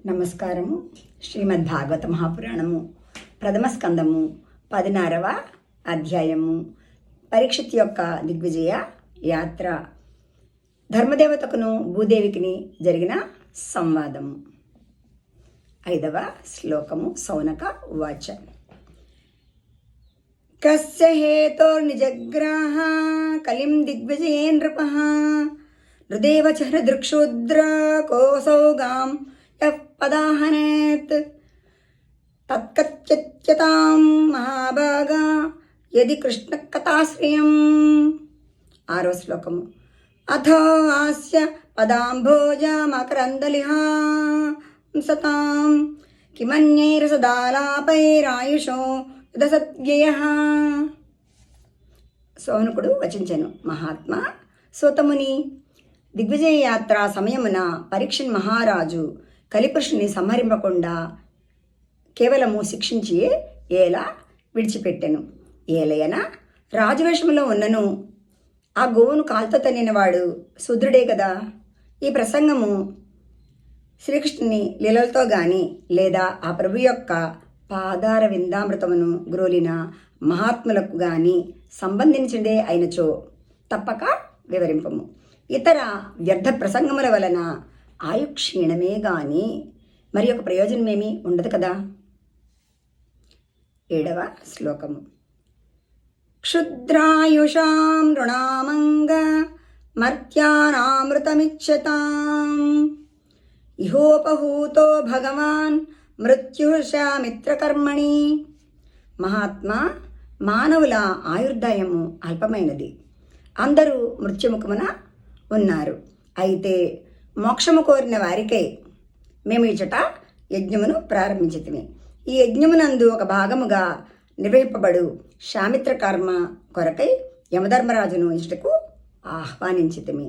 నమస్కారము. శ్రీమద్ భాగవత మహాపురాణము ప్రథమ స్కందము 16వ అధ్యాయము పరీక్షిత్ యొక్క దిగ్విజయ యాత్ర, ధర్మదేవతకును భూదేవికిని జరిగిన సంవాదము. 5వ శ్లోకము. సౌనక ఉవాచ. కస్య హేతోర్నిజగ్రాహ కలిం దిగ్విజయే నృపః హృదేవ చ హృదృక్షుద్ర కోసౌగాం యః పదాహనేత్ తత్కచ్యతాం మహాభాగా యది కృష్ణ కథాశ్రియం. 6వ శ్లోకము. అథో ఆస్య పదాంభోజ మకరందలిహాంసతాం కిమన్యైరసదాలాపైరాయుషో యుధసద్వ్యయః. సౌనకుడు వచించెను. మహాత్మా, సూతముని, దిగ్విజయ యాత్ర సమయమున పరీక్షిన్ మహారాజు కలిపురుషుని సంహరింపకుండా కేవలము శిక్షించి ఏలా విడిచిపెట్టెను. ఏలయన రాజవేషములో ఉన్నను ఆ గోవును కాల్తో తన్నినవాడు శూద్రుడే కదా. ఈ ప్రసంగము శ్రీకృష్ణుని లీలలతో గాని లేదా ఆ ప్రభు యొక్క పాదార విందామృతమును గ్రోలిన మహాత్ములకు గాని సంబంధించిందే అయినచో తప్పక వివరింపము. ఇతర వ్యర్థ ప్రసంగముల వలన ఆయుక్షీణమే గాని మరి ఒక ప్రయోజనమేమీ ఉండదు కదా. 7వ శ్లోకము. క్షుద్రాయుషాం రుణామంగ మర్త్యానామృతమిచ్చతాం ఇహోపహూతో భగవాన్ మృత్యుషామిత్రకర్మణి. మహాత్మా, మానవుల ఆయుర్దాయము అల్పమైనది. అందరూ మృత్యుముఖమున ఉన్నారు. అయితే మోక్షము కోరిన వారికై మేము ఇచ్చట యజ్ఞమును ప్రారంభించితిమి. ఈ యజ్ఞమునందు ఒక భాగముగా నిర్వహింపబడు శామిత్ర కర్మ కొరకై యమధర్మరాజును ఇచ్చటకు ఆహ్వానించితిమి.